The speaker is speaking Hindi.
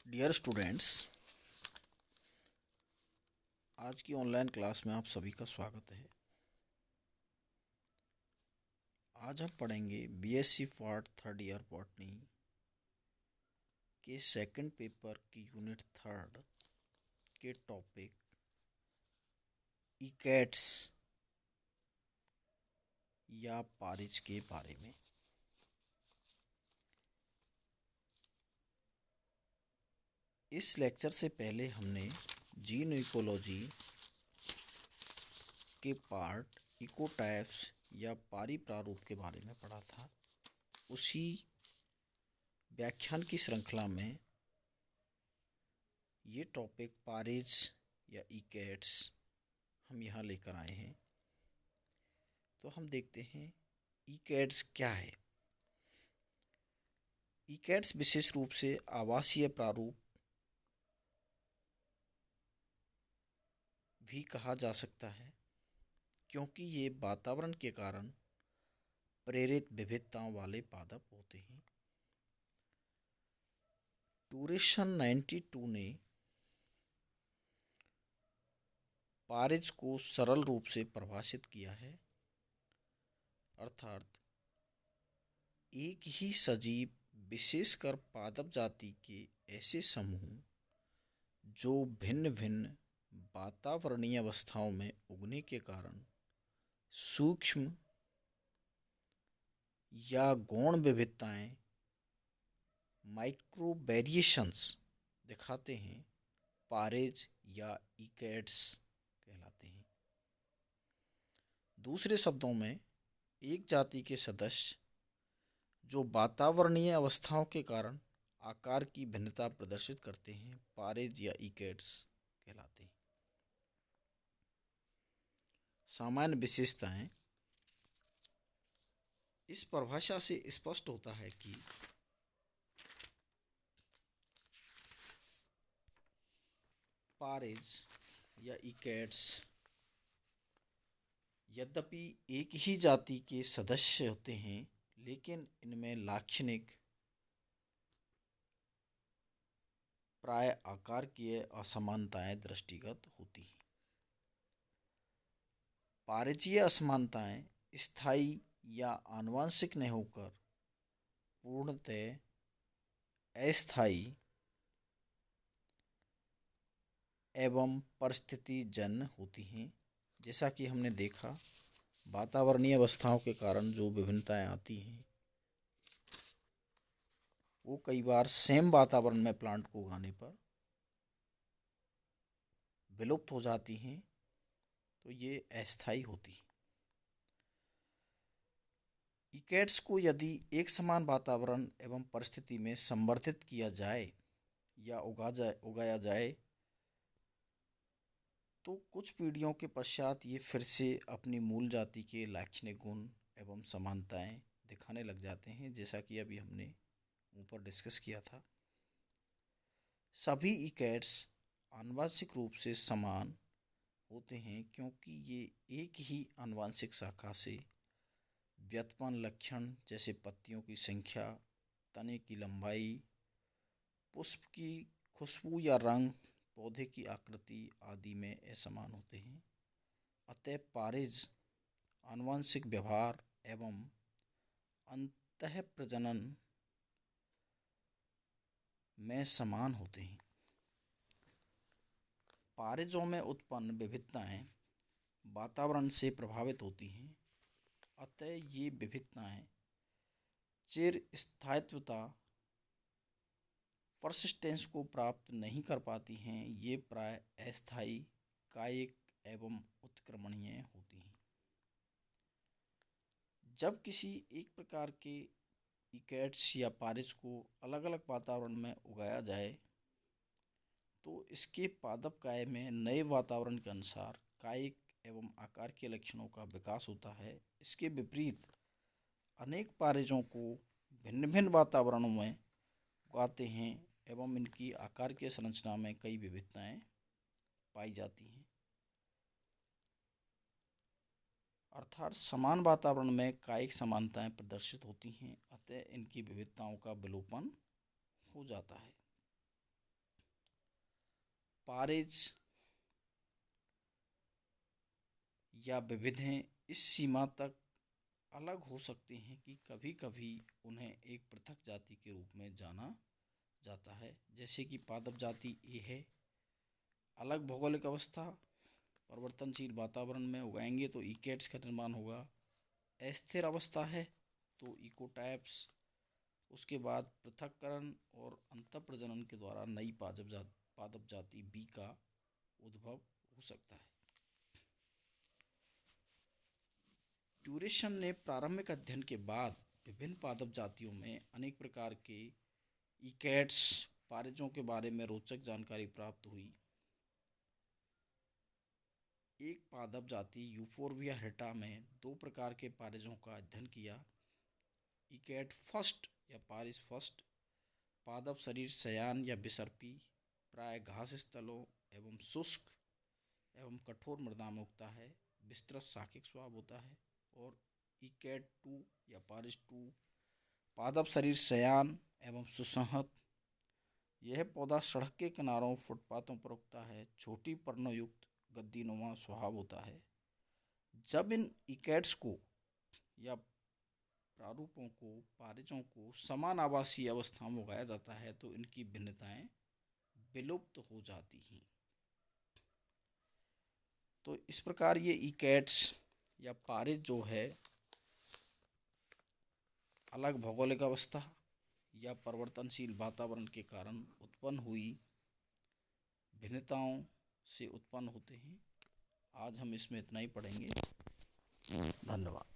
डियर स्टूडेंट्स, आज की ऑनलाइन क्लास में आप सभी का स्वागत है। आज हम पढ़ेंगे BSc part third year botany के सेकंड पेपर की यूनिट थर्ड के टॉपिक इकैट्स या पारिज के बारे में। इस लेक्चर से पहले हमने जीन इकोलॉजी के पार्ट इकोटाइप्स या पारी प्रारूप के बारे में पढ़ा था। उसी व्याख्यान की श्रृंखला में ये टॉपिक पारिज या इकैट्स हम यहाँ लेकर आए हैं। तो हम देखते हैं इकैट्स क्या है। इकैट्स विशेष रूप से आवासीय प्रारूप भी कहा जा सकता है, क्योंकि ये वातावरण के कारण प्रेरित विविधताओं वाले पादप होते हैं। टूरेशन 92 ने पारिज को सरल रूप से परिभाषित किया है, अर्थात एक ही सजीव विशेषकर पादप जाति के ऐसे समूह जो भिन्न भिन्न वातावरणीय अवस्थाओं में उगने के कारण सूक्ष्म या गौण विविधताएं माइक्रो वेरिएशंस दिखाते हैं, पारिज या इकैट्स कहलाते हैं। दूसरे शब्दों में, एक जाति के सदस्य जो वातावरणीय अवस्थाओं के कारण आकार की भिन्नता प्रदर्शित करते हैं, पारिज या इकैट्स कहलाते हैं। सामान्य विशेषताएं। इस परिभाषा से स्पष्ट होता है कि पारिज या इकैट्स यद्यपि एक ही जाति के सदस्य होते हैं, लेकिन इनमें लाक्षणिक प्राय आकारीय असमानताएं दृष्टिगत होती हैं। पारिजीय असमानताएं स्थायी या आनुवंशिक नहीं होकर पूर्णतः अस्थायी एवं परिस्थितिजन्य होती हैं। जैसा कि हमने देखा, वातावरणीय अवस्थाओं के कारण जो विभिन्नताएं आती हैं वो कई बार सेम वातावरण में प्लांट को उगाने पर विलुप्त हो जाती हैं, तो ये अस्थायी होती हैं। इकैट्स को यदि एक समान वातावरण एवं परिस्थिति में संवर्धित किया जाए या उगाया जाए तो कुछ पीढ़ियों के पश्चात ये फिर से अपनी मूल जाति के लाक्षणिक गुण एवं समानताएं दिखाने लग जाते हैं, जैसा कि अभी हमने ऊपर डिस्कस किया था। सभी इकैट्स आनुवंशिक रूप से समान होते हैं, क्योंकि ये एक ही आनुवंशिक शाखा से व्युत्पन्न लक्षण जैसे पत्तियों की संख्या, तने की लंबाई, पुष्प की खुशबू या रंग, पौधे की आकृति आदि में असमान होते हैं। अतः पारिज आनुवंशिक व्यवहार एवं अंतःप्रजनन में समान होते हैं। पारिजों में उत्पन्न विविधताएं वातावरण से प्रभावित होती हैं, अतः ये विविधताएं चिर स्थायित्वता परसिस्टेंस को प्राप्त नहीं कर पाती हैं। ये प्राय अस्थायी, कायिक एवं उत्क्रमणीय होती हैं। जब किसी एक प्रकार के इकैट्स या पारिज को अलग अलग वातावरण में उगाया जाए तो इसके पादप काय में नए वातावरण के अनुसार कायिक एवं आकार के लक्षणों का विकास होता है। इसके विपरीत अनेक पारिजों को भिन्न भिन्न वातावरणों में उगाते हैं एवं इनकी आकार की संरचना में कई विविधताएं पाई जाती हैं, अर्थात समान वातावरण में कायिक समानताएं प्रदर्शित होती हैं, अतः इनकी विविधताओं का विलोपन हो जाता है। पारिज या विविध हैं, इस सीमा तक अलग हो सकते हैं कि कभी कभी उन्हें एक पृथक जाति के रूप में जाना जाता है। जैसे कि पादप जाति ए है, अलग भौगोलिक अवस्था, परिवर्तनशील वातावरण में उगाएंगे तो इकेट्स का निर्माण होगा। अस्थिर अवस्था है तो इकोटाइप्स, उसके बाद पृथक्करण और अंतःप्रजनन के द्वारा नई पादप जाति बी का उद्भव हो सकता है। ट्यूरेशन ने प्रारंभिक अध्ययन के बाद विभिन्न पादप जातियों में अनेक प्रकार के इकेट्स पारिजों के बारे में रोचक जानकारी प्राप्त हुई। एक पादप जाति यूफोर्बिया हिटा में 2 प्रकार के पारिजों का अध्ययन किया। इकेट फर्स्ट या पारिज फर्स्ट पादप शरीर शयान या विसर्पी, प्राय घास स्थलों एवं शुष्क एवं कठोर मृदा में उगता है, विस्तृत शाखिक स्वभाव होता है। और इकेट 2 या पारिज 2 पादप शरीर शयान एवं सुसंहत, यह पौधा सड़क के किनारों फुटपाथों पर उगता है, छोटी पर्णों युक्त गद्दीनुमा स्वभाव होता है। जब इन इकेट्स को या प्रारूपों को पारिजों को समान आवासीय अवस्था में उगाया जाता है तो इनकी भिन्नताएं विलुप्त हो जाती हैं। तो इस प्रकार ये इकेट्स या पारिज जो है अलग भौगोलिक अवस्था या परिवर्तनशील वातावरण के कारण उत्पन्न हुई भिन्नताओं से उत्पन्न होते हैं। आज हम इसमें इतना ही पढ़ेंगे। धन्यवाद।